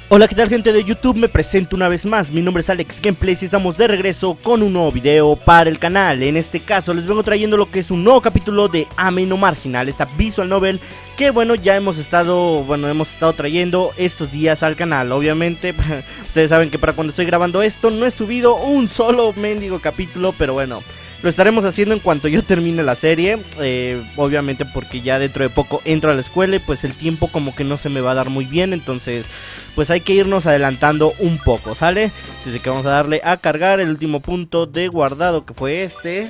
Hola, ¿qué tal, gente de YouTube? Me presento una vez más, mi nombre es Alex Gameplays y estamos de regreso con un nuevo video para el canal. En este caso les vengo trayendo lo que es un nuevo capítulo de Ame no Marginal, esta visual novel que bueno, ya hemos estado trayendo estos días al canal. Obviamente, ustedes saben que para cuando estoy grabando esto no he subido un solo mendigo capítulo, pero bueno, lo estaremos haciendo en cuanto yo termine la serie, obviamente porque ya dentro de poco entro a la escuela y pues el tiempo como que no se me va a dar muy bien, entonces pues hay que irnos adelantando un poco, ¿sale? Así que vamos a darle a cargar el último punto de guardado que fue este.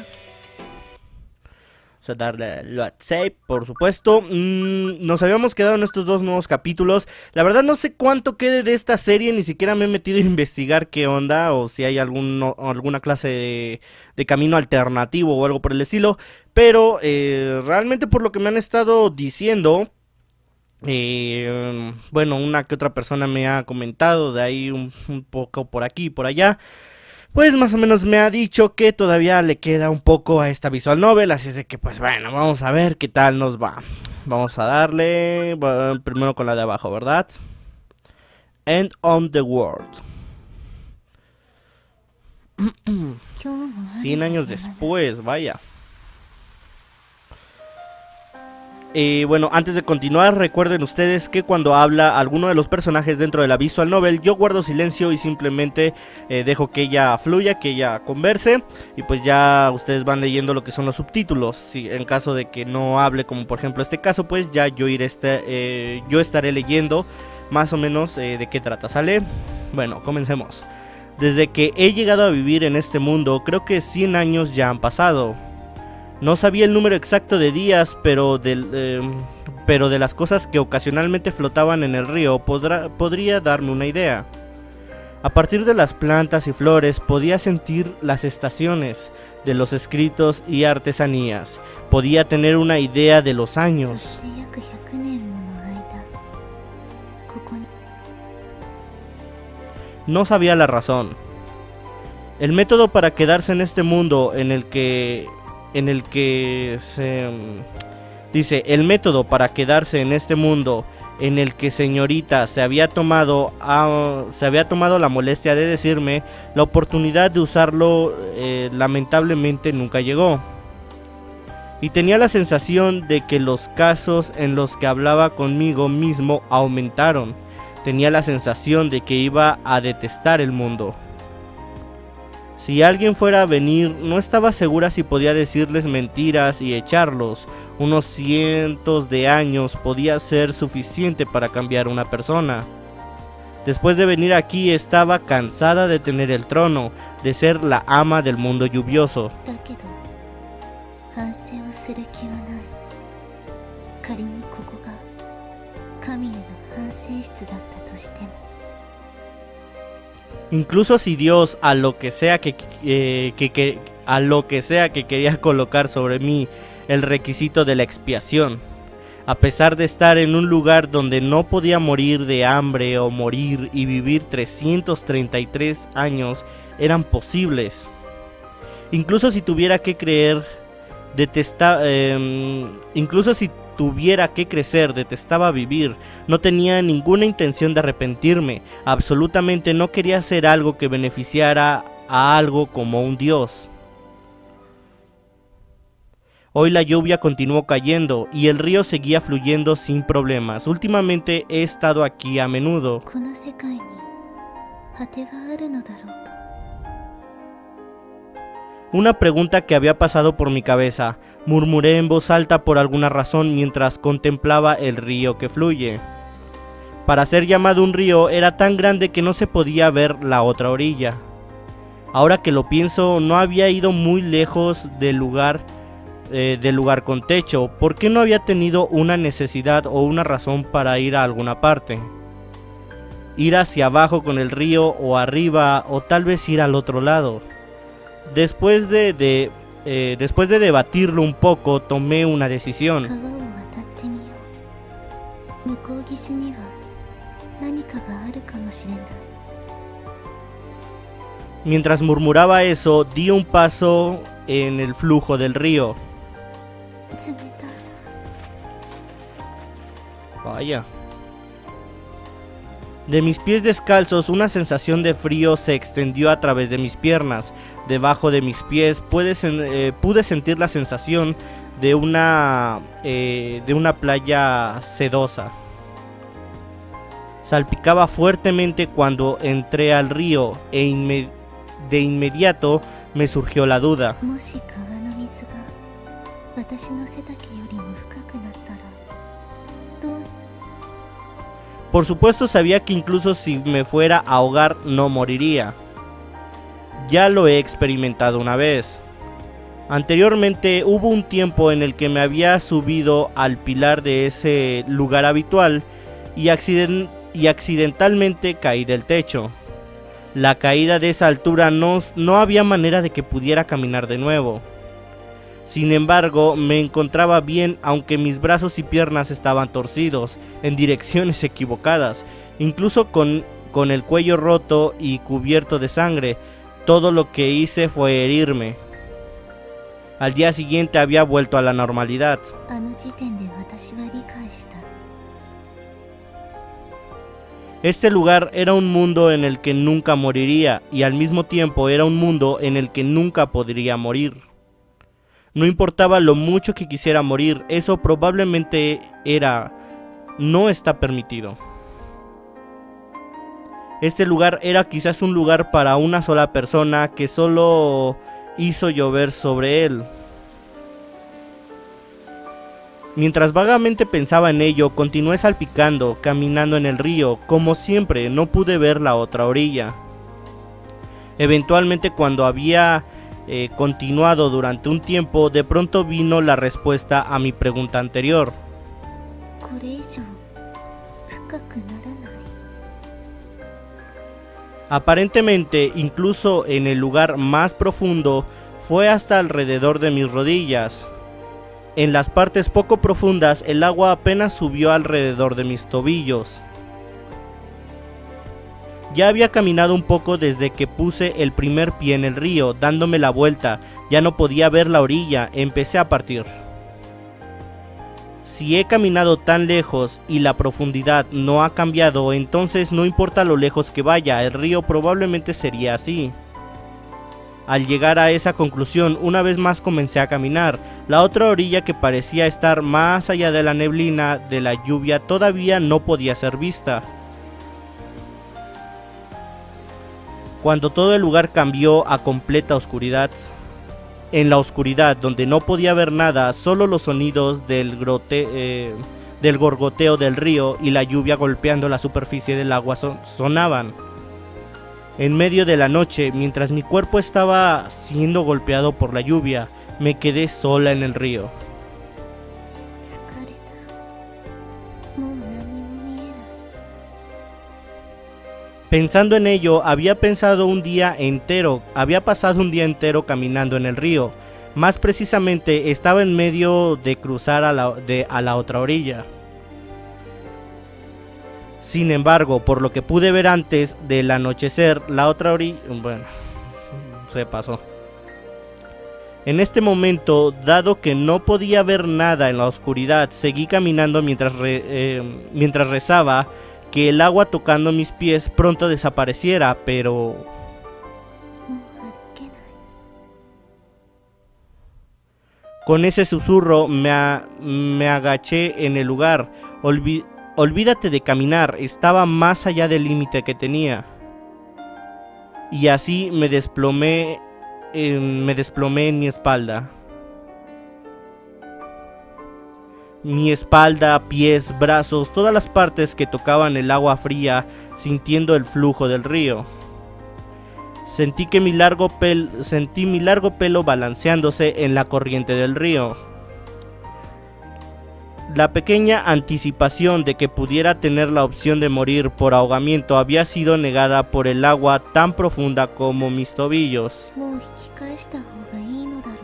Vamos a darle a save, por supuesto. Nos habíamos quedado en estos dos nuevos capítulos. La verdad no sé cuánto quede de esta serie, ni siquiera me he metido a investigar qué onda o si hay alguna clase de camino alternativo o algo por el estilo. Pero realmente por lo que me han estado diciendo, bueno, una que otra persona me ha comentado de ahí un poco por aquí y por allá, pues más o menos me ha dicho que todavía le queda un poco a esta visual novel, así es de que pues bueno, vamos a ver qué tal nos va. Vamos a darle, bueno, primero con la de abajo, ¿verdad? End on the World. 100 años después, vaya. Bueno, antes de continuar, recuerden ustedes que cuando habla alguno de los personajes dentro de la visual novel, yo guardo silencio y simplemente dejo que ella fluya, que ella converse, y pues ya ustedes van leyendo lo que son los subtítulos. Si en caso de que no hable, como por ejemplo este caso, pues ya yo estaré leyendo más o menos de qué trata, ¿sale? Bueno, comencemos. Desde que he llegado a vivir en este mundo, creo que 100 años ya han pasado. No sabía el número exacto de días, pero de las cosas que ocasionalmente flotaban en el río podría darme una idea. A partir de las plantas y flores podía sentir las estaciones de los escritos y artesanías. Podía tener una idea de los años. No sabía la razón. El método para quedarse en este mundo el método para quedarse en este mundo en el que señorita se había tomado la molestia de decirme, la oportunidad de usarlo lamentablemente nunca llegó. Y tenía la sensación de que los casos en los que hablaba conmigo mismo aumentaron. Tenía la sensación de que iba a detestar el mundo. Si alguien fuera a venir, no estaba segura si podía decirles mentiras y echarlos. Unos cientos de años podía ser suficiente para cambiar a una persona. Después de venir aquí estaba cansada de tener el trono, de ser la ama del mundo lluvioso. Incluso si Dios a lo que sea que quería colocar sobre mí el requisito de la expiación, a pesar de estar en un lugar donde no podía morir de hambre o morir y vivir 333 años eran posibles. Incluso si tuviera que crecer, detestaba vivir, no tenía ninguna intención de arrepentirme, absolutamente no quería hacer algo que beneficiara a algo como un dios. Hoy la lluvia continuó cayendo y el río seguía fluyendo sin problemas. Últimamente he estado aquí a menudo. Una pregunta que había pasado por mi cabeza, murmuré en voz alta por alguna razón mientras contemplaba el río que fluye. Para ser llamado un río era tan grande que no se podía ver la otra orilla. Ahora que lo pienso, no había ido muy lejos del lugar con techo. ¿Por qué no había tenido una necesidad o una razón para ir a alguna parte? Ir hacia abajo con el río o arriba o tal vez ir al otro lado. Después de debatirlo un poco, tomé una decisión. 向こう岸には何かがあるかもしれない。 Mientras murmuraba eso, di un paso en el flujo del río. 冷たい。 Vaya. De mis pies descalzos, una sensación de frío se extendió a través de mis piernas. Debajo de mis pies pude sentir la sensación de una playa sedosa. Salpicaba fuertemente cuando entré al río de inmediato me surgió la duda. もし川の水が私の背丈よりも深くなったらどう。 Por supuesto sabía que incluso si me fuera a ahogar no moriría. Ya lo he experimentado una vez. Anteriormente hubo un tiempo en el que me había subido al pilar de ese lugar habitual y accidentalmente caí del techo. La caída de esa altura no había manera de que pudiera caminar de nuevo. Sin embargo, me encontraba bien aunque mis brazos y piernas estaban torcidos en direcciones equivocadas, incluso con el cuello roto y cubierto de sangre. Todo lo que hice fue herirme. Al día siguiente había vuelto a la normalidad. あの時点で私は理解した。 Este lugar era un mundo en el que nunca moriría y al mismo tiempo era un mundo en el que nunca podría morir. No importaba lo mucho que quisiera morir, eso probablemente no está permitido. Este lugar era quizás un lugar para una sola persona que solo hizo llover sobre él. Mientras vagamente pensaba en ello, continué salpicando, caminando en el río. Como siempre, no pude ver la otra orilla. Eventualmente, cuando había continuado durante un tiempo, de pronto vino la respuesta a mi pregunta anterior. これ以上深くならない。 Aparentemente, incluso en el lugar más profundo, fue hasta alrededor de mis rodillas. En las partes poco profundas, el agua apenas subió alrededor de mis tobillos. Ya había caminado un poco desde que puse el primer pie en el río, dándome la vuelta. Ya no podía ver la orilla, empecé a partir. Si he caminado tan lejos y la profundidad no ha cambiado, entonces no importa lo lejos que vaya, el río probablemente sería así. Al llegar a esa conclusión, una vez más comencé a caminar. La otra orilla, que parecía estar más allá de la neblina de la lluvia, todavía no podía ser vista. Cuando todo el lugar cambió a completa oscuridad. En la oscuridad, donde no podía ver nada, solo los sonidos del gorgoteo del río y la lluvia golpeando la superficie del agua sonaban. En medio de la noche, mientras mi cuerpo estaba siendo golpeado por la lluvia, me quedé sola en el río. 疲れた。もう何も見えない。 Pensando en ello, había pasado un día entero caminando en el río. Más precisamente, estaba en medio de cruzar a la otra orilla. Sin embargo, por lo que pude ver antes del anochecer, la otra orilla... Bueno, se pasó. En este momento, dado que no podía ver nada en la oscuridad, seguí caminando mientras rezaba que el agua tocando mis pies pronto desapareciera, pero... もう歩けない。 Con ese susurro me agaché en el lugar. Olvídate de caminar, estaba más allá del límite que tenía. Y así me desplomé en mi espalda. Mi espalda, pies, brazos, todas las partes que tocaban el agua fría, sintiendo el flujo del río. Sentí mi largo pelo balanceándose en la corriente del río. La pequeña anticipación de que pudiera tener la opción de morir por ahogamiento había sido negada por el agua tan profunda como mis tobillos. もう引き返した方がいいのだろうか。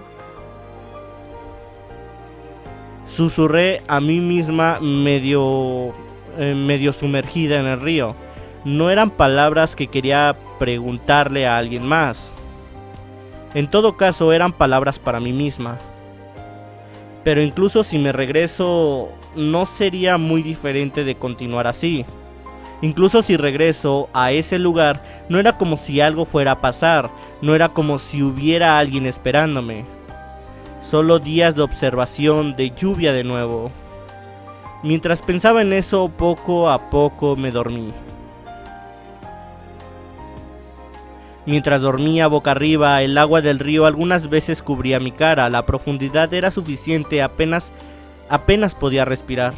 Susurré a mí misma medio medio sumergida en el río. No eran palabras que quería preguntarle a alguien más. En todo caso, eran palabras para mí misma. Pero incluso si me regreso, no sería muy diferente de continuar así. Incluso si regreso a ese lugar, no era como si algo fuera a pasar, no era como si hubiera alguien esperándome. Solo días de observación, de lluvia de nuevo. Mientras pensaba en eso, poco a poco me dormí. Mientras dormía boca arriba, el agua del río algunas veces cubría mi cara. La profundidad era suficiente, apenas podía respirar.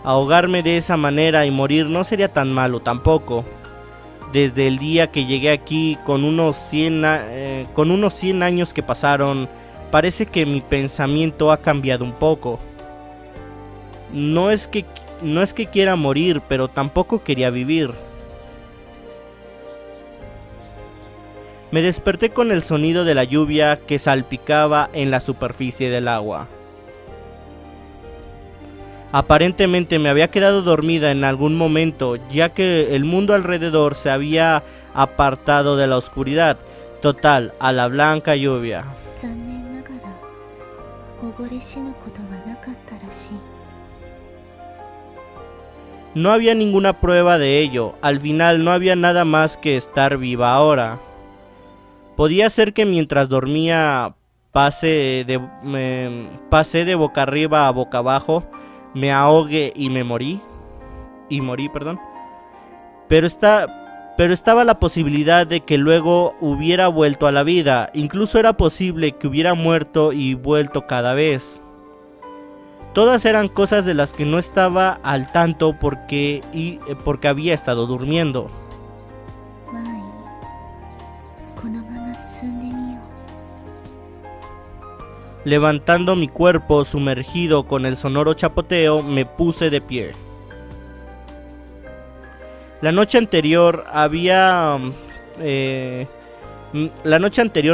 Ahogarme de esa manera y morir no sería tan malo tampoco. Desde el día que llegué aquí, con unos 100 años que pasaron, parece que mi pensamiento ha cambiado un poco. No es que quiera morir, pero tampoco quería vivir. Me desperté con el sonido de la lluvia que salpicaba en la superficie del agua. Aparentemente me había quedado dormida en algún momento, ya que el mundo alrededor se había apartado de la oscuridad. Total, a la blanca lluvia. No había ninguna prueba de ello. Al final no había nada más que estar viva ahora. Podía ser que mientras dormía pasé de boca arriba a boca abajo, me ahogué y morí, Pero estaba la posibilidad de que luego hubiera vuelto a la vida. Incluso era posible que hubiera muerto y vuelto cada vez. Todas eran cosas de las que no estaba al tanto porque había estado durmiendo. Levantando mi cuerpo sumergido con el sonoro chapoteo, me puse de pie. La noche anterior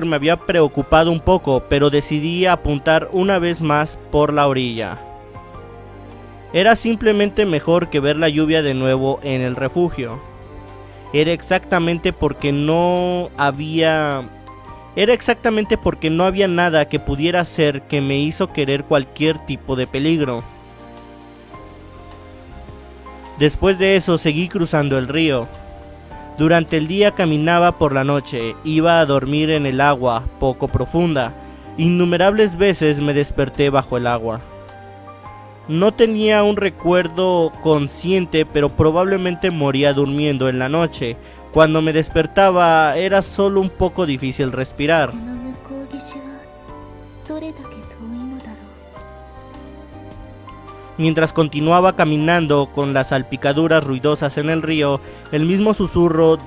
me había preocupado un poco, pero decidí apuntar una vez más por la orilla. Era simplemente mejor que ver la lluvia de nuevo en el refugio. Era exactamente porque no había nada que pudiera hacer que me hizo querer cualquier tipo de peligro. Después de eso seguí cruzando el río. Durante el día caminaba por la noche, iba a dormir en el agua poco profunda. Innumerables veces me desperté bajo el agua. No tenía un recuerdo consciente, pero probablemente moría durmiendo en la noche. Cuando me despertaba era solo un poco difícil respirar. Mientras continuaba caminando con las salpicaduras ruidosas en el río, el mismo susurro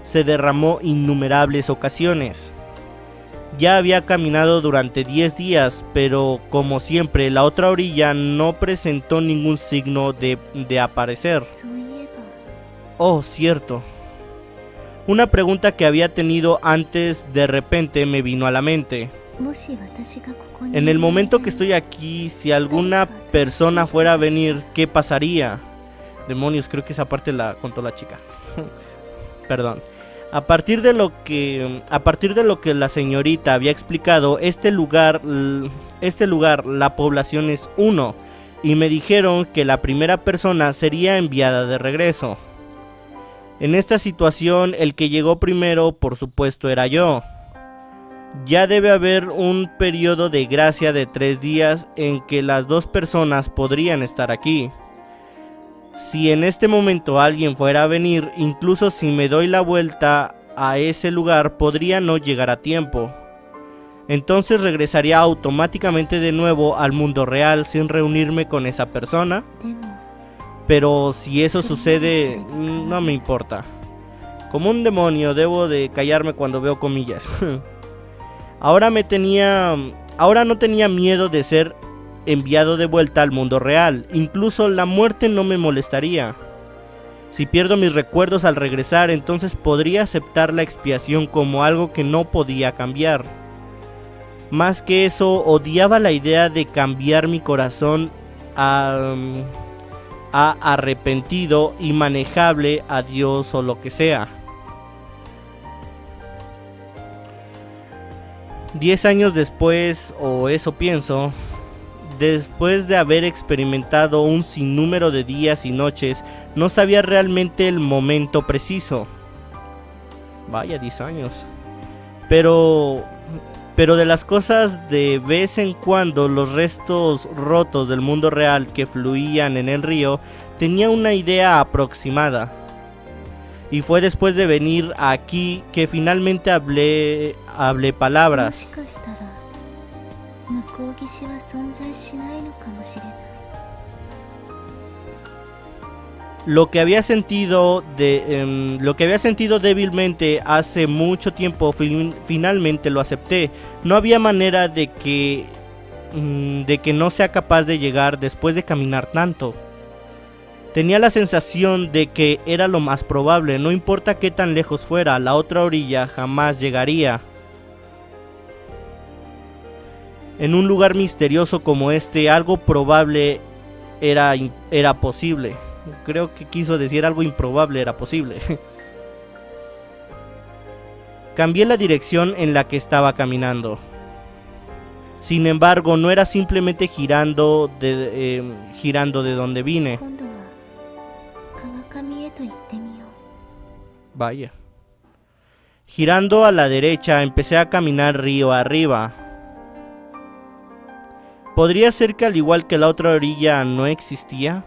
se derramó innumerables ocasiones. Ya había caminado durante 10 días, pero como siempre la otra orilla no presentó ningún signo de aparecer. Oh, cierto. Una pregunta que había tenido antes de repente me vino a la mente. En el momento que estoy aquí, si alguna persona fuera a venir, ¿qué pasaría? Demonios, creo que esa parte la contó la chica. Perdón. A partir de lo que la señorita había explicado, este lugar, la población es 1, y me dijeron que la primera persona sería enviada de regreso. En esta situación, el que llegó primero, por supuesto, era yo. Ya debe haber un periodo de gracia de 3 días en que las dos personas podrían estar aquí. Si en este momento alguien fuera a venir, incluso si me doy la vuelta a ese lugar, podría no llegar a tiempo. Entonces regresaría automáticamente de nuevo al mundo real sin reunirme con esa persona. Pero si eso sucede, no me importa. Como un demonio, debo de callarme cuando veo comillas. Ahora no tenía miedo de ser enviado de vuelta al mundo real. Incluso la muerte no me molestaría. Si pierdo mis recuerdos al regresar, entonces podría aceptar la expiación como algo que no podía cambiar. Más que eso, odiaba la idea de cambiar mi corazón a arrepentido y manejable a Dios o lo que sea. 10 años después, o eso pienso, después de haber experimentado un sinnúmero de días y noches, no sabía realmente el momento preciso. Vaya, 10 años. Pero de las cosas, de vez en cuando los restos rotos del mundo real que fluían en el río, tenía una idea aproximada. Y fue después de venir aquí que finalmente hablé palabras. Lo que había sentido débilmente hace mucho tiempo, finalmente lo acepté. No había manera de que no sea capaz de llegar después de caminar tanto. Tenía la sensación de que era lo más probable, no importa qué tan lejos fuera, la otra orilla jamás llegaría. En un lugar misterioso como este, algo probable era posible. Creo que quiso decir algo improbable era posible. Cambié la dirección en la que estaba caminando. Sin embargo, no era simplemente girando de donde vine. Vaya. Girando a la derecha, empecé a caminar río arriba. ¿Podría ser que al igual que la otra orilla no existía?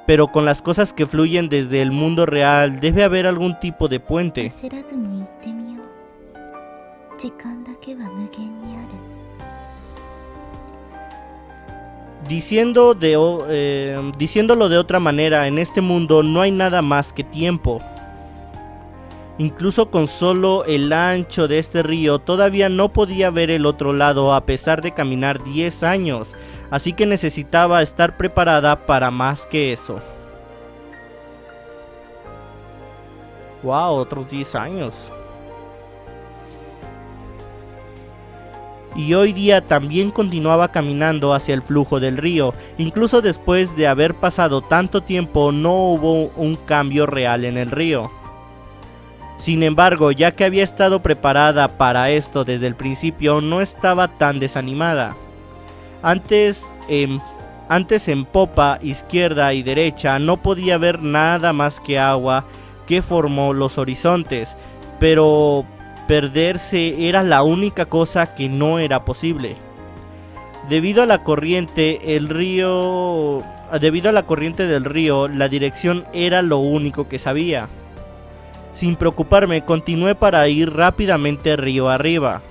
Pero con las cosas que fluyen desde el mundo real, debe haber algún tipo de puente. Diciéndolo de otra manera, en este mundo no hay nada más que tiempo. Incluso con solo el ancho de este río, todavía no podía ver el otro lado a pesar de caminar 10 años. Así que necesitaba estar preparada para más que eso. Wow, otros 10 años. Y hoy día también continuaba caminando hacia el flujo del río. Incluso después de haber pasado tanto tiempo, no hubo un cambio real en el río. Sin embargo, ya que había estado preparada para esto desde el principio, no estaba tan desanimada. Antes en popa, izquierda y derecha no podía ver nada más que agua que formó los horizontes, pero perderse era la única cosa que no era posible. Debido a la corriente del río, la dirección era lo único que sabía. Sin preocuparme, continué para ir rápidamente río arriba.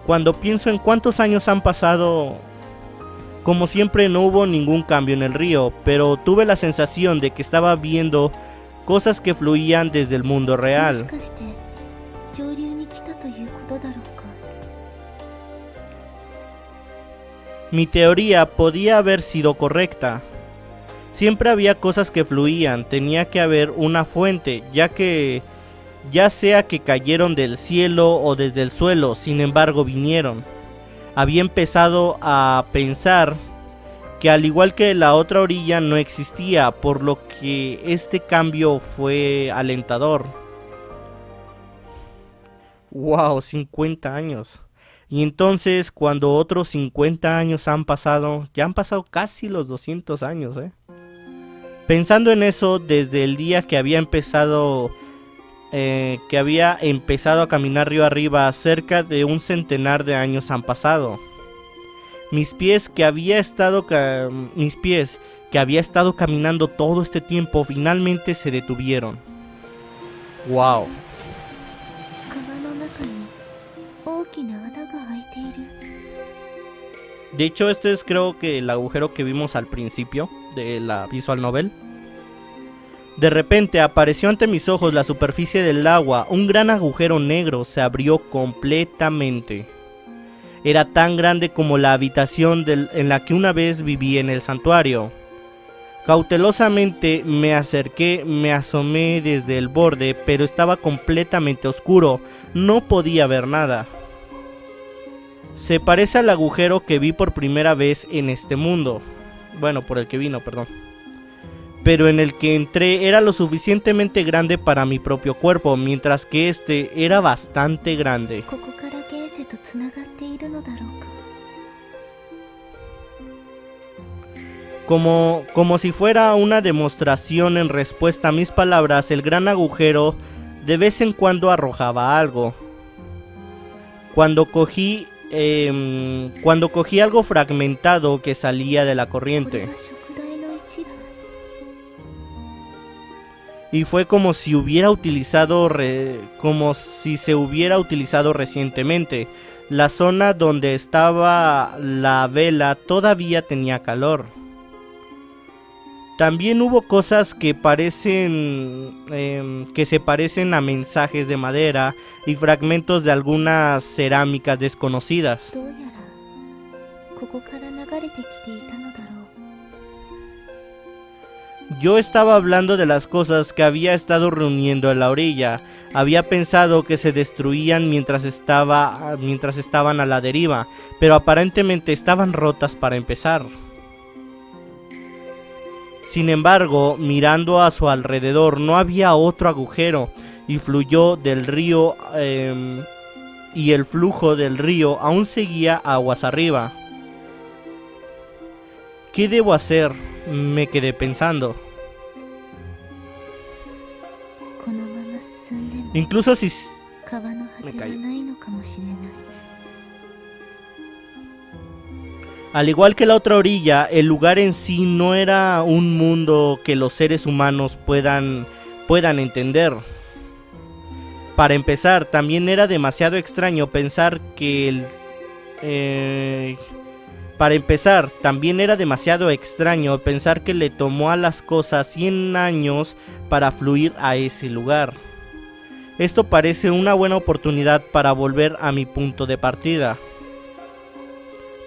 Cuando pienso en cuántos años han pasado, como siempre no hubo ningún cambio en el río, pero tuve la sensación de que estaba viendo cosas que fluían desde el mundo real. Mi teoría podía haber sido correcta. Siempre había cosas que fluían, tenía que haber una fuente, ya sea que cayeron del cielo o desde el suelo, sin embargo vinieron. Había empezado a pensar que al igual que la otra orilla no existía, por lo que este cambio fue alentador. Wow, 50 años. Y entonces cuando otros 50 años han pasado, ya han pasado casi los 200 años, Pensando en eso, desde el día que había empezado a caminar río arriba, cerca de un centenar de años han pasado. Mis pies que había estado caminando todo este tiempo finalmente se detuvieron. Wow. De hecho, este es creo que el agujero que vimos al principio de la visual novel. De repente apareció ante mis ojos la superficie del agua. Un gran agujero negro se abrió completamente. Era tan grande como la habitación en la que una vez viví en el santuario. Cautelosamente me acerqué, me asomé desde el borde, pero estaba completamente oscuro, no podía ver nada. Se parece al agujero que vi por primera vez en este mundo. Bueno, por el que vino, perdón. Pero en el que entré era lo suficientemente grande para mi propio cuerpo, mientras que este era bastante grande. Como si fuera una demostración en respuesta a mis palabras, el gran agujero de vez en cuando arrojaba algo. Cuando cogí algo fragmentado que salía de la corriente. Y fue como si se hubiera utilizado recientemente. La zona donde estaba la vela todavía tenía calor. También hubo cosas que se parecen a mensajes de madera y fragmentos de algunas cerámicas desconocidas. Yo estaba hablando de las cosas que había estado reuniendo en la orilla. Había pensado que se destruían mientras estaban a la deriva, pero aparentemente estaban rotas para empezar. Sin embargo, mirando a su alrededor, no había otro agujero y fluyó del río y el flujo del río aún seguía aguas arriba. ¿Qué debo hacer? Me quedé pensando. Incluso si... Me caí. Al igual que la otra orilla, el lugar en sí no era un mundo que los seres humanos puedan entender. Para empezar, también era demasiado extraño pensar que le tomó a las cosas 100 años para fluir a ese lugar. Esto parece una buena oportunidad para volver a mi punto de partida.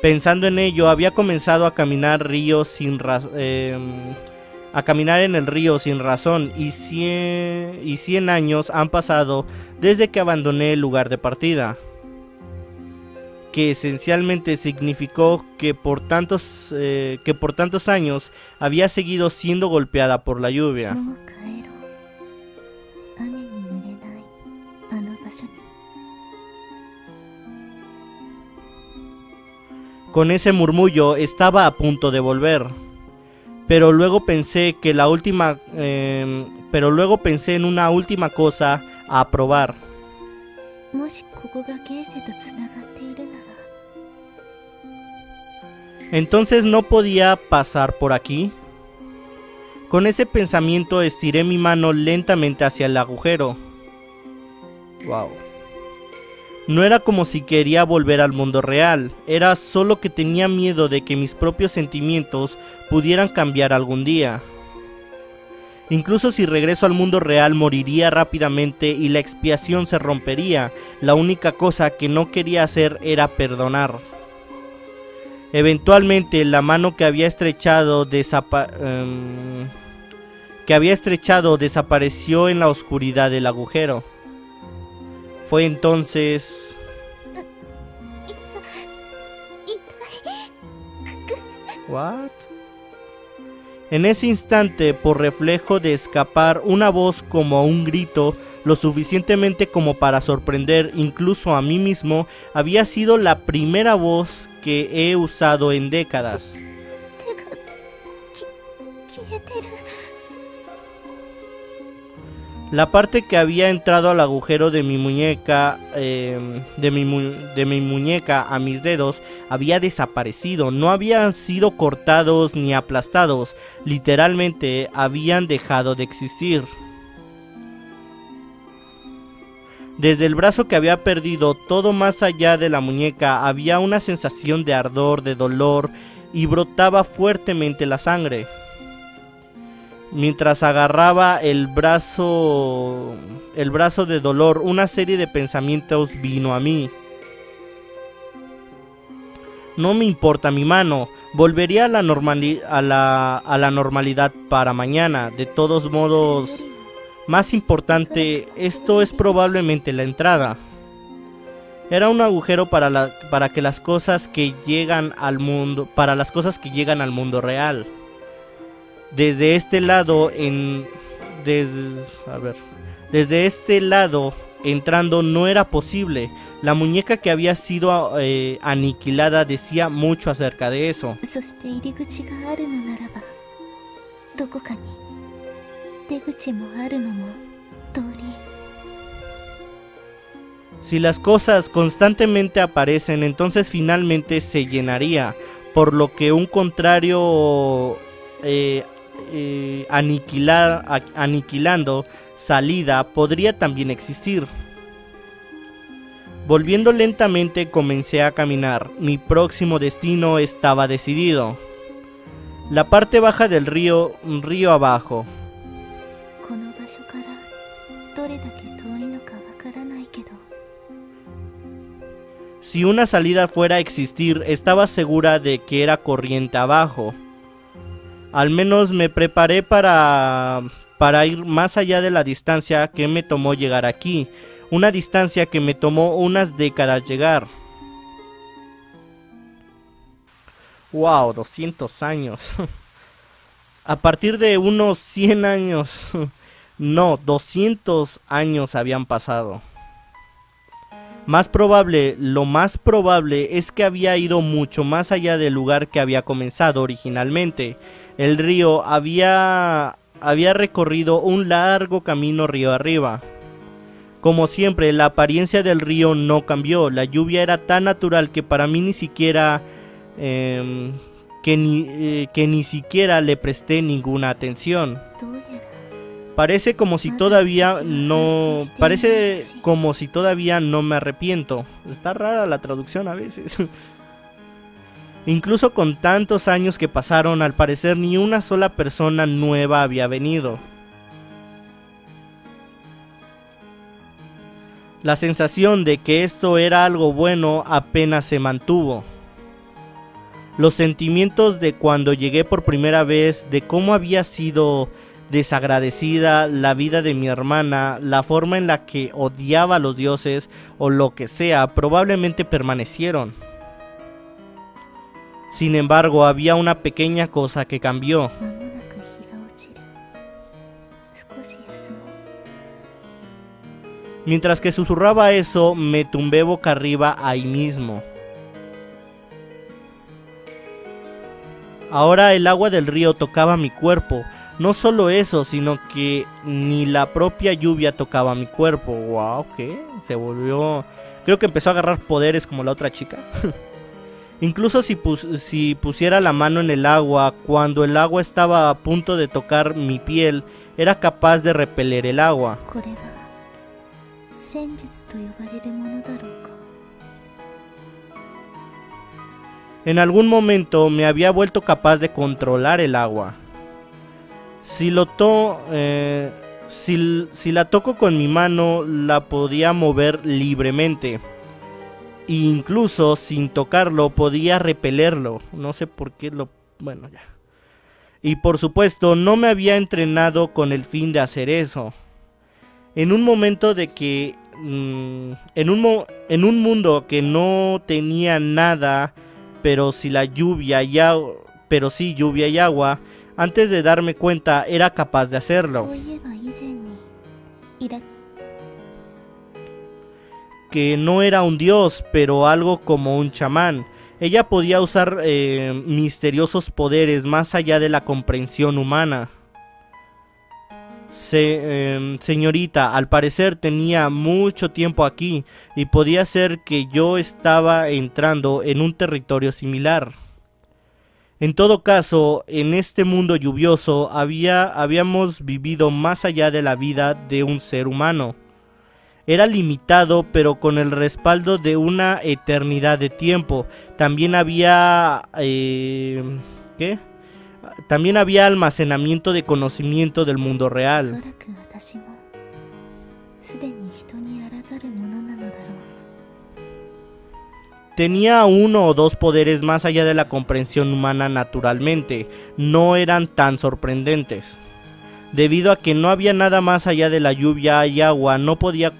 Pensando en ello, había comenzado a caminar en el río sin razón y 100 años han pasado desde que abandoné el lugar de partida, que esencialmente significó que por tantos años había seguido siendo golpeada por la lluvia. Con ese murmullo estaba a punto de volver, pero luego pensé en una última cosa a probar. Entonces no podía pasar por aquí. Con ese pensamiento estiré mi mano lentamente hacia el agujero. Wow. No era como si quería volver al mundo real, era solo que tenía miedo de que mis propios sentimientos pudieran cambiar algún día. Incluso si regreso al mundo real moriría rápidamente y la expiación se rompería. La única cosa que no quería hacer era perdonar. Eventualmente la mano que había estrechado desapareció en la oscuridad del agujero. Fue entonces... ¿What? En ese instante, por reflejo de escapar una voz como un grito, lo suficientemente como para sorprender incluso a mí mismo, había sido la primera voz que he usado en décadas. La parte que había entrado al agujero de mi muñeca, de mi muñeca a mis dedos, había desaparecido. No habían sido cortados ni aplastados, literalmente habían dejado de existir. Desde el brazo que había perdido, todo más allá de la muñeca, había una sensación de ardor, de dolor, y brotaba fuertemente la sangre. Mientras agarraba el brazo de dolor, una serie de pensamientos vino a mí. No me importa mi mano, Volvería a la normalidad para mañana. De todos modos, más importante, esto es probablemente la entrada. Era un agujero para que las cosas que llegan al mundo, para las cosas que llegan al mundo real. Desde este lado, desde este lado, entrando no era posible. La muñeca que había sido aniquilada decía mucho acerca de eso. Si las cosas constantemente aparecen, entonces finalmente se llenaría, por lo que un contrario aniquilando salida podría también existir. Volviendo lentamente comencé a caminar. Mi próximo destino estaba decidido. La parte baja del río abajo. Si una salida fuera a existir, estaba segura de que era corriente abajo. Al menos me preparé para ir más allá de la distancia que me tomó llegar aquí. Una distancia que me tomó unas décadas llegar. Wow, 200 años. A partir de unos 100 años. No, 200 años habían pasado. Lo más probable es que había ido mucho más allá del lugar que había comenzado originalmente. El río había recorrido un largo camino río arriba. Como siempre, la apariencia del río no cambió. La lluvia era tan natural que para mí ni siquiera ni siquiera le presté ninguna atención. Parece como si todavía no me arrepiento. Está rara la traducción a veces. Incluso con tantos años que pasaron, al parecer ni una sola persona nueva había venido. La sensación de que esto era algo bueno apenas se mantuvo. Los sentimientos de cuando llegué por primera vez, de cómo había sido desagradecida la vida de mi hermana, la forma en la que odiaba a los dioses o lo que sea, probablemente permanecieron. Sin embargo, había una pequeña cosa que cambió. Mientras que susurraba eso, me tumbé boca arriba ahí mismo. Ahora el agua del río tocaba mi cuerpo. No solo eso, sino que ni la propia lluvia tocaba mi cuerpo. Wow, ¿qué? Se volvió... Creo que empezó a agarrar poderes como la otra chica. Incluso si pusiera la mano en el agua, cuando el agua estaba a punto de tocar mi piel, era capaz de repeler el agua. En algún momento me había vuelto capaz de controlar el agua. Si la toco con mi mano, la podía mover libremente. E incluso sin tocarlo, podía repelerlo. No sé por qué bueno, ya. Y por supuesto, no me había entrenado con el fin de hacer eso. En un momento de que... en un mundo que no tenía nada, pero sí lluvia y agua, antes de darme cuenta era capaz de hacerlo. Que no era un dios, pero algo como un chamán. Ella podía usar misteriosos poderes más allá de la comprensión humana. Señorita, al parecer tenía mucho tiempo aquí y podía ser que yo estaba entrando en un territorio similar. En todo caso, en este mundo lluvioso habíamos vivido más allá de la vida de un ser humano. Era limitado, pero con el respaldo de una eternidad de tiempo. También había... También había almacenamiento de conocimiento del mundo real. Tenía uno o dos poderes más allá de la comprensión humana naturalmente, no eran tan sorprendentes. Debido a que no había nada más allá de la lluvia y agua, no podía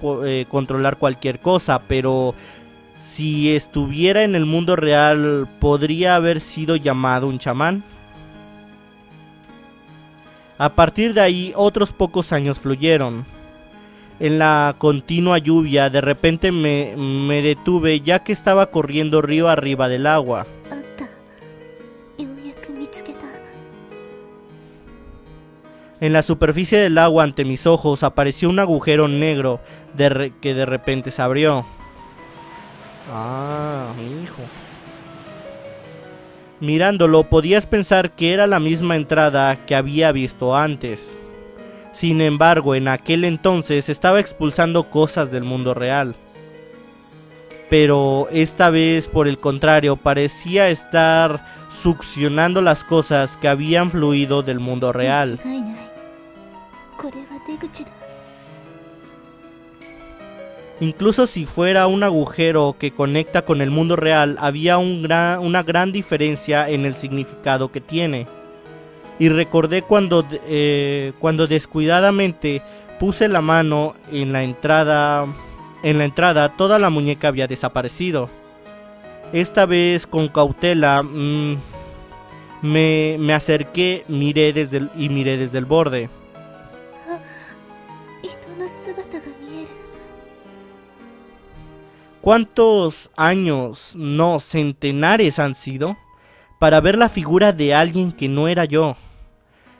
controlar cualquier cosa, pero si estuviera en el mundo real, ¿podría haber sido llamado un chamán? A partir de ahí, otros pocos años fluyeron. En la continua lluvia, de repente me detuve ya que estaba corriendo río arriba del agua. En la superficie del agua ante mis ojos apareció un agujero negro que de repente se abrió. Ah, hijo. Mirándolo podías pensar que era la misma entrada que había visto antes. Sin embargo, en aquel entonces estaba expulsando cosas del mundo real. Pero esta vez, por el contrario, parecía estar succionando las cosas que habían fluido del mundo real. Incluso si fuera un agujero que conecta con el mundo real, había una gran diferencia en el significado que tiene. Y recordé cuando descuidadamente puse la mano en la entrada, toda la muñeca había desaparecido. Esta vez con cautela me acerqué, miré desde el borde. ¿Cuántos años, no centenares han sido, para ver la figura de alguien que no era yo?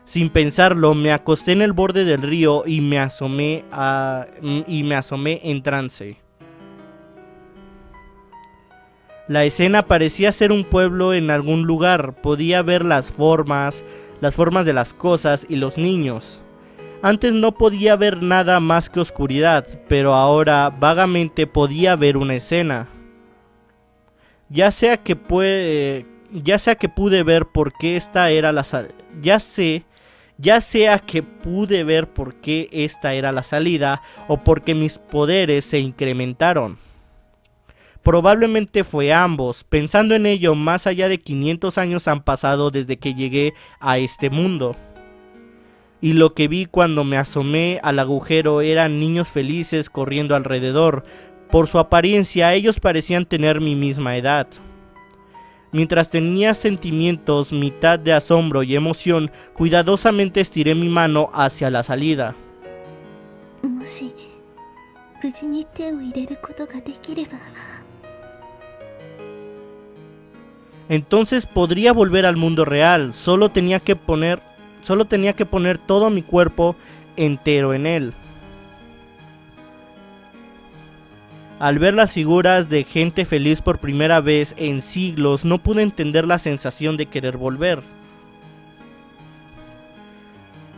Sin pensarlo, me acosté en el borde del río y me asomé en trance. La escena parecía ser un pueblo en algún lugar. Podía ver las formas de las cosas y los niños. Antes no podía ver nada más que oscuridad, pero ahora vagamente podía ver una escena. Ya sea que pude ver por qué esta era la salida. Ya sea que pude ver por qué esta era la salida o porque mis poderes se incrementaron. Probablemente fue ambos. Pensando en ello, más allá de 500 años han pasado desde que llegué a este mundo. Y lo que vi cuando me asomé al agujero eran niños felices corriendo alrededor. Por su apariencia, ellos parecían tener mi misma edad. Mientras tenía sentimientos mitad de asombro y emoción, cuidadosamente estiré mi mano hacia la salida. Entonces podría volver al mundo real, solo tenía que poner todo mi cuerpo entero en él. Al ver las figuras de gente feliz por primera vez en siglos, no pude entender la sensación de querer volver.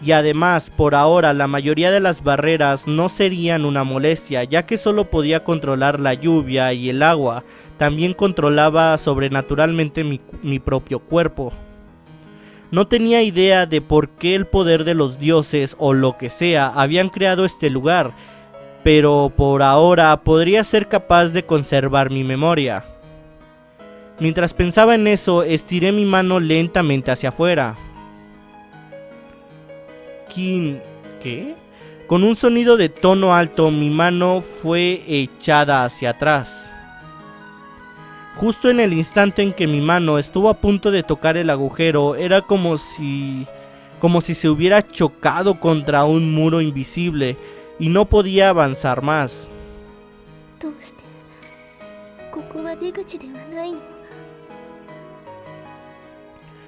Y además, por ahora, la mayoría de las barreras no serían una molestia, ya que solo podía controlar la lluvia y el agua. También controlaba sobrenaturalmente mi propio cuerpo. No tenía idea de por qué el poder de los dioses o lo que sea habían creado este lugar, pero por ahora podría ser capaz de conservar mi memoria. Mientras pensaba en eso, estiré mi mano lentamente hacia afuera. ¿Qué? Con un sonido de tono alto, mi mano fue echada hacia atrás. Justo en el instante en que mi mano estuvo a punto de tocar el agujero, era como si se hubiera chocado contra un muro invisible y no podía avanzar más.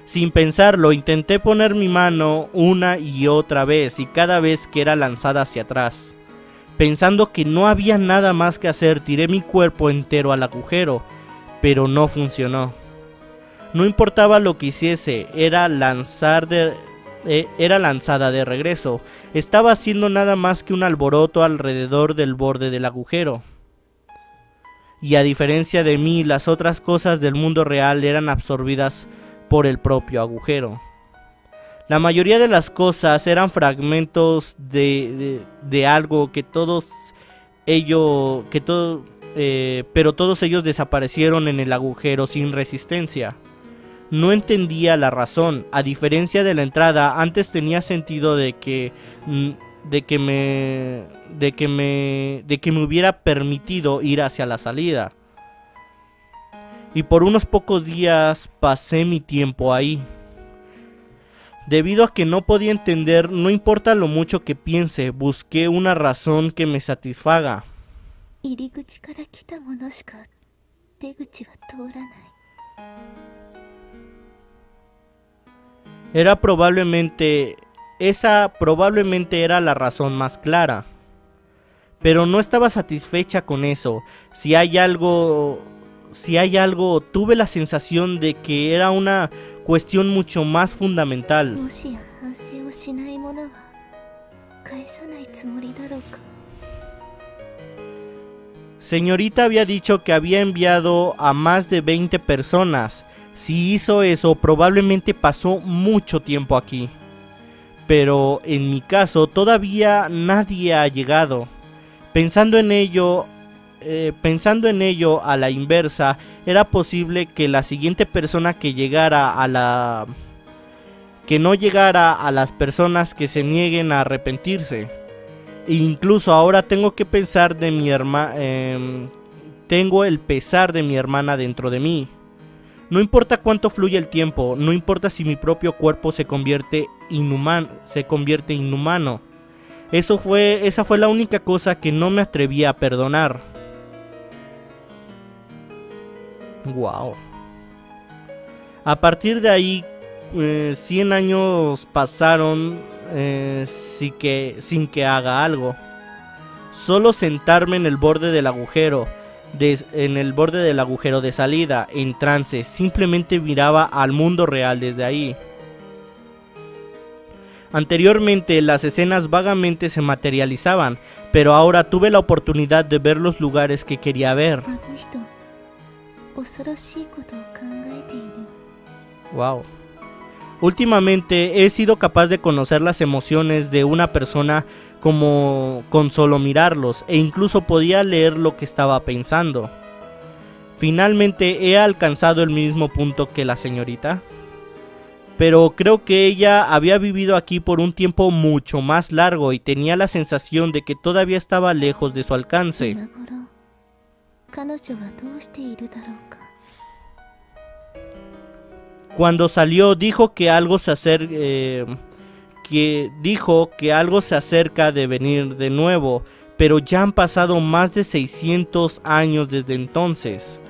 Sin pensarlo, intenté poner mi mano una y otra vez y cada vez que era lanzada hacia atrás. Pensando que no había nada más que hacer, tiré mi cuerpo entero al agujero, pero no funcionó. No importaba lo que hiciese, era lanzada de regreso. Estaba haciendo nada más que un alboroto alrededor del borde del agujero. Y a diferencia de mí, las otras cosas del mundo real eran absorbidas por el propio agujero. La mayoría de las cosas eran fragmentos de algo que pero todos ellos desaparecieron en el agujero sin resistencia. No entendía la razón. A diferencia de la entrada, antes tenía sentido de que me hubiera permitido ir hacia la salida. Y por unos pocos días pasé mi tiempo ahí. Debido a que no podía entender, no importa lo mucho que piense, busqué una razón que me satisfaga. Esa probablemente era la razón más clara. Pero no estaba satisfecha con eso. Si hay algo, tuve la sensación de que era una cuestión mucho más fundamental. Señorita había dicho que había enviado a más de 20 personas. Si hizo eso, probablemente pasó mucho tiempo aquí. Pero en mi caso, todavía nadie ha llegado. Pensando en ello a la inversa, era posible que la siguiente persona que no llegara a las personas que se nieguen a arrepentirse. E incluso ahora tengo que pensar de mi tengo el pesar de mi hermana dentro de mí. No importa cuánto fluye el tiempo, no importa si mi propio cuerpo se convierte inhumano. Esa fue la única cosa que no me atreví a perdonar. Wow. A partir de ahí, 100 años pasaron sin que haga algo. Solo sentarme en el borde del agujero, de salida, en trance. Simplemente miraba al mundo real desde ahí. Anteriormente las escenas vagamente se materializaban, pero ahora tuve la oportunidad de ver los lugares que quería ver. Wow. Últimamente he sido capaz de conocer las emociones de una persona con solo mirarlos, e incluso podía leer lo que estaba pensando. Finalmente he alcanzado el mismo punto que la señorita. Pero creo que ella había vivido aquí por un tiempo mucho más largo y tenía la sensación de que todavía estaba lejos de su alcance. Cuando salió dijo que algo se acerca de venir de nuevo, pero ya han pasado más de 600 años desde entonces.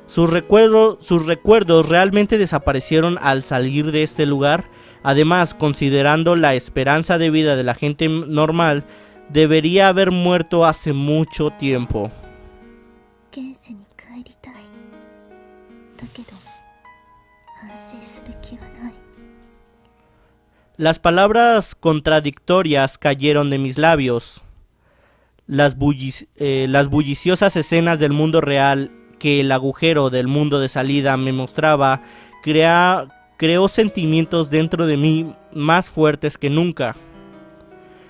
Sus recuerdos realmente desaparecieron al salir de este lugar. Además, considerando la esperanza de vida de la gente normal, debería haber muerto hace mucho tiempo. Las palabras contradictorias cayeron de mis labios. Las bulliciosas escenas del mundo real que el agujero del mundo de salida me mostraba creó sentimientos dentro de mí más fuertes que nunca.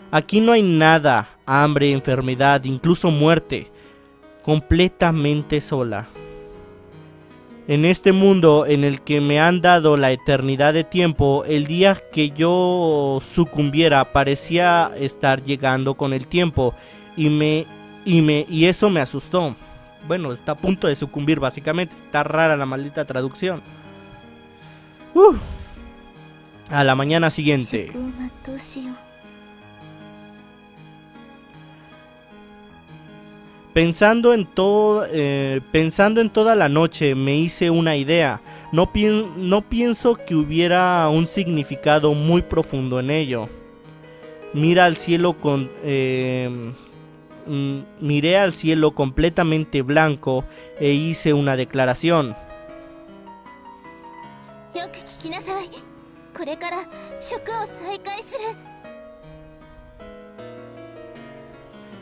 Aquí no hay nada, hambre, enfermedad, incluso muerte, completamente sola. En este mundo en el que me han dado la eternidad de tiempo, el día que yo sucumbiera parecía estar llegando con el tiempo y eso me asustó. Bueno, está a punto de sucumbir, básicamente. Está rara la maldita traducción. A la mañana siguiente. Pensando en toda la noche, me hice una idea. No pienso que hubiera un significado muy profundo en ello. Miré al cielo completamente blanco e hice una declaración.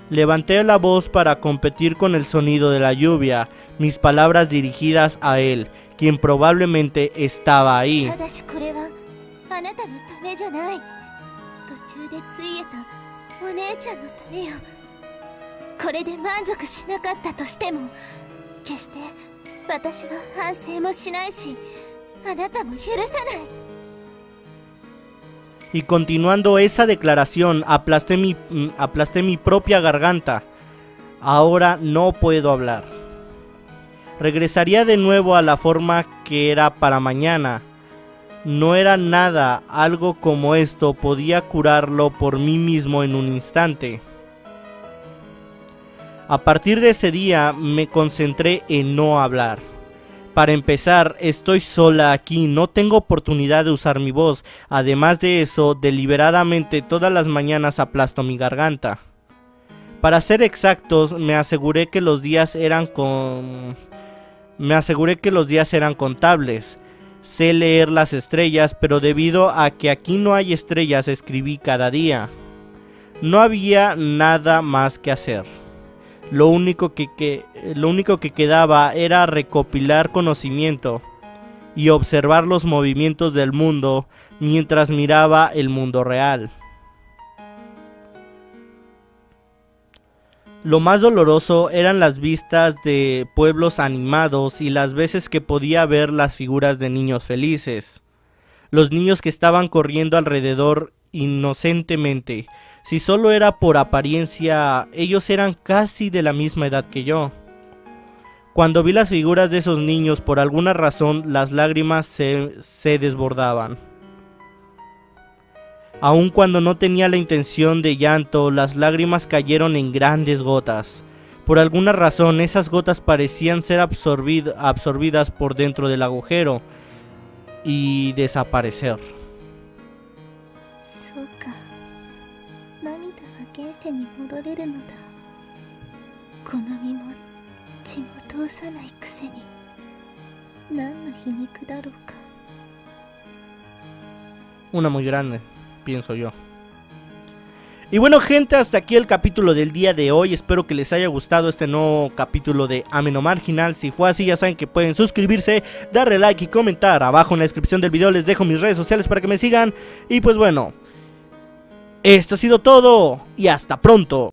Levanté la voz para competir con el sonido de la lluvia, mis palabras dirigidas a él, quien probablemente estaba ahí. これで満足しなかったとしても、決して私は反省もしないし、あなたも許さない。 Y continuando esa declaración, aplasté mi propia garganta. Ahora no puedo hablar. Regresaría de nuevo a la forma que era para mañana. No era nada, algo como esto podía curarlo por mí mismo en un instante. A partir de ese día me concentré en no hablar. Para empezar, estoy sola aquí, no tengo oportunidad de usar mi voz. Además de eso, deliberadamente todas las mañanas aplasto mi garganta. Para ser exactos, me aseguré que los días eran contables. Sé leer las estrellas, pero debido a que aquí no hay estrellas, escribí cada día. No había nada más que hacer. Lo único que quedaba era recopilar conocimiento y observar los movimientos del mundo mientras miraba el mundo real. Lo más doloroso eran las vistas de pueblos animados y las veces que podía ver las figuras de niños felices. Los niños que estaban corriendo alrededor inocentemente. Si solo era por apariencia, ellos eran casi de la misma edad que yo. Cuando vi las figuras de esos niños, por alguna razón, las lágrimas se desbordaban. Aun cuando no tenía la intención de llanto, las lágrimas cayeron en grandes gotas. Por alguna razón, esas gotas parecían ser absorbidas por dentro del agujero y desaparecer. そうか、涙は現世に戻れるのだ。この身も血も通さないくせに、何の皮肉だろうか。 Una muy grande, pienso yo. Y bueno, gente, hasta aquí el capítulo del día de hoy. Espero que les haya gustado este nuevo capítulo de Ameno Marginal. Si fue así, ya saben que pueden suscribirse, darle like y comentar. Abajo en la descripción del video les dejo mis redes sociales para que me sigan. Y pues bueno, esto ha sido todo y hasta pronto.